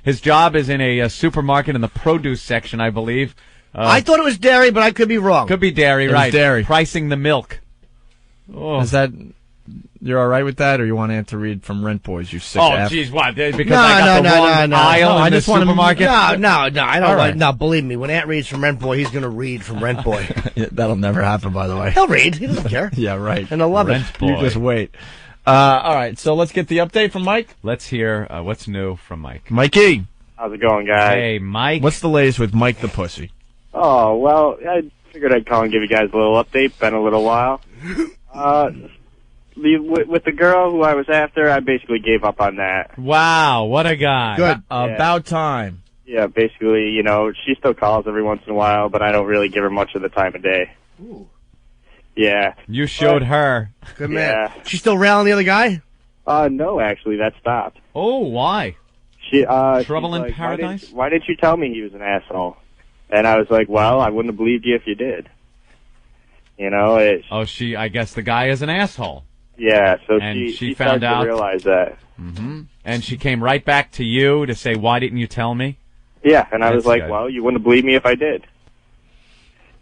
His job is in a supermarket in the produce section, I believe. I thought it was dairy, but I could be wrong. Could be dairy, right. Dairy. Pricing the milk. Oh. Is that... You're all right with that, or you want Aunt to read from Rent Boys, you sick Oh, ass? jeez, what? Because I got the wrong aisle in the supermarket? No, I don't All right. No, believe me, when Aunt reads from Rent Boy, he's going to read from Rent Boy. Yeah, that'll never happen, by the way. He'll read. He doesn't care. Yeah, right. And I love Rent it. Boy. You just wait. All right, so let's get the update from Mike. Let's hear what's new from Mike. Mikey, How's it going, guys? Hey, Mike. what's the latest with Mike the Pussy? Oh, well, I figured I'd call and give you guys a little update. Been a little while. With the girl who I was after, I basically gave up on that. Wow, what a guy. Good. Yeah. About time. Yeah, basically, you know, she still calls every once in a while, but I don't really give her much of the time of day. Ooh. Yeah. You showed her. Good man. Yeah. She's still railing the other guy? No, actually, that stopped. Oh, why? She, Trouble she's in like, paradise? Why didn't you tell me he was an asshole? And I was like, well, I wouldn't have believed you if you did. You know, I guess the guy is an asshole. yeah, so And she started found out? to realize that. Mm-hmm. And she came right back to you to say, why didn't you tell me? Yeah, and I was That's like, good. well, you wouldn't have believed me if I did.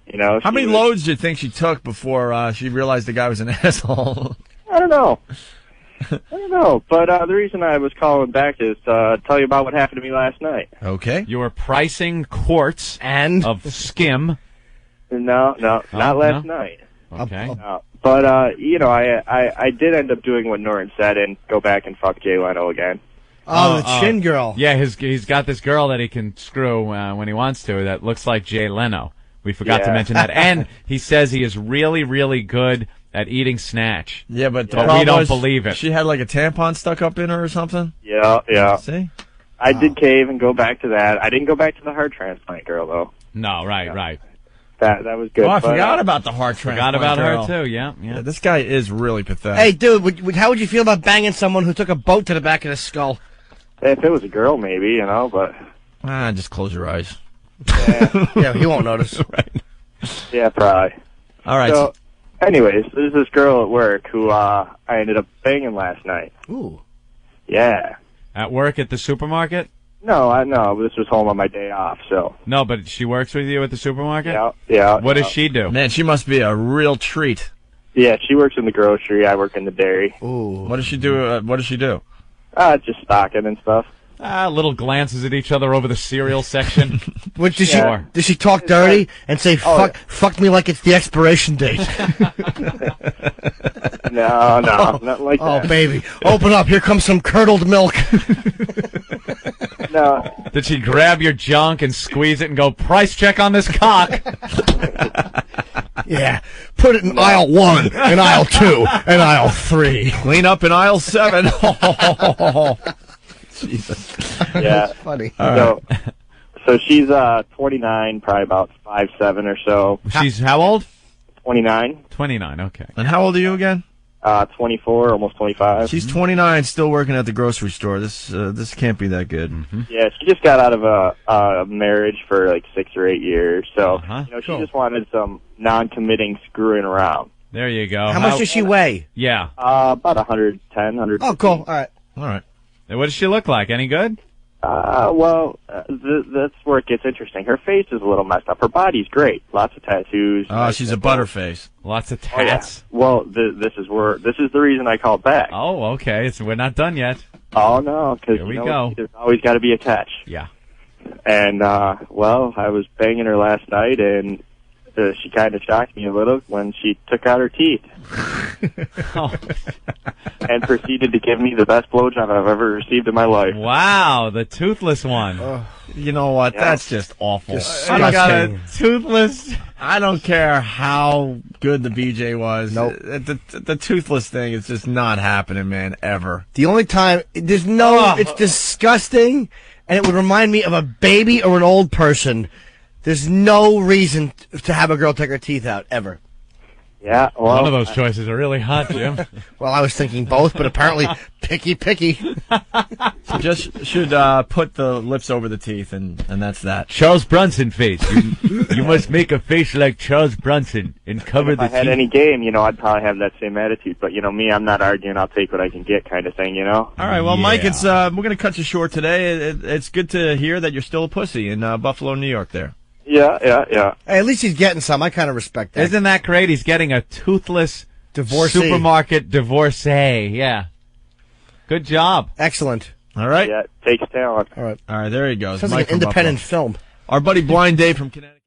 You know, How many loads do you think she took before she realized the guy was an asshole? I don't know. But the reason I was calling back is to tell you about what happened to me last night. Okay. You were pricing quarts of skim. No, not last night. Okay. But you know, I did end up doing what Norton said and go back and fuck Jay Leno again. Oh, the chin girl. Yeah, he's got this girl that he can screw when he wants to that looks like Jay Leno. We forgot to mention that. And he says he is really, really good at eating snatch. Yeah, but the we problem don't was believe it. She had like a tampon stuck up in her or something? Yeah. See? I did cave and go back to that. I didn't go back to the heart transplant girl, though. No, right. That was good. Oh, I but, forgot about the heart transplant. Forgot about girl. her, too, yeah. Yeah, this guy is really pathetic. Hey, dude, how would you feel about banging someone who took a boat to the back of the skull? If it was a girl, maybe, you know, but... Just close your eyes. Yeah, he won't notice. Right. Yeah, probably. All right. So, anyways, there's this girl at work who I ended up banging last night. Ooh. Yeah. At work at the supermarket? No, this was home on my day off, so... No, but she works with you at the supermarket? Yeah. What does she do? Man, she must be a real treat. Yeah, she works in the grocery. I work in the dairy. Ooh. What does she do? Just stocking and stuff. Little glances at each other over the cereal section. What, did Sure. she talk dirty and say, fuck me like it's the expiration date? No, not like that. Oh, baby. Open up. Here comes some curdled milk. No. Did she grab your junk and squeeze it and go, price check on this cock? Yeah. Put it in aisle 1, and aisle 2, and aisle 3. Clean up in aisle 7. Jesus. Yeah. Funny. So she's 29, probably about 5'7" or so. She's how old? 29. 29, okay. And how old are you again? 24, almost 25. She's 29, still working at the grocery store. This can't be that good. Mm-hmm. Yeah, she just got out of a marriage for like 6 or 8 years, so she just wanted some non-committing screwing around. There you go. How much does she weigh? Yeah. About 110, 100. Oh, cool. All right. And what does she look like? Any good? That's where it gets interesting. Her face is a little messed up. Her body's great. Lots of tattoos. Oh, she's a butterface. Lots of tats. Oh, yeah. Well, this is the reason I called back. Oh, okay. We're not done yet. Oh, no, because Here we go. There's always got to be a catch. Yeah. And, I was banging her last night, and she kind of shocked me a little when she took out her teeth. And proceeded to give me the best blowjob I've ever received in my life. Wow, the toothless one. You know what? Yeah. That's just awful. I got a toothless. I don't care how good the BJ was. Nope. The toothless thing is just not happening, man, ever. The only time, it's disgusting, and it would remind me of a baby or an old person There's no reason to have a girl take her teeth out, ever. Yeah, well, one of those choices are really hot, Jim. Well, I was thinking both, but apparently picky. So just should put the lips over the teeth, and that's that. Charles Bronson face. You must make a face like Charles Bronson and cover the teeth. If I had any game, I'd probably have that same attitude. But, me, I'm not arguing. I'll take what I can get kind of thing, All right, well, Mike, it's we're going to cut you short today. It's good to hear that you're still a pussy in Buffalo, New York there. Yeah. Hey, at least he's getting some. I kind of respect that. Isn't that great? He's getting a toothless divorcee. Supermarket divorcee. Yeah. Good job. Excellent. All right. Yeah, takes talent. All right, there he goes. Sounds Mike like an independent film. Our buddy Blind Dave from Connecticut.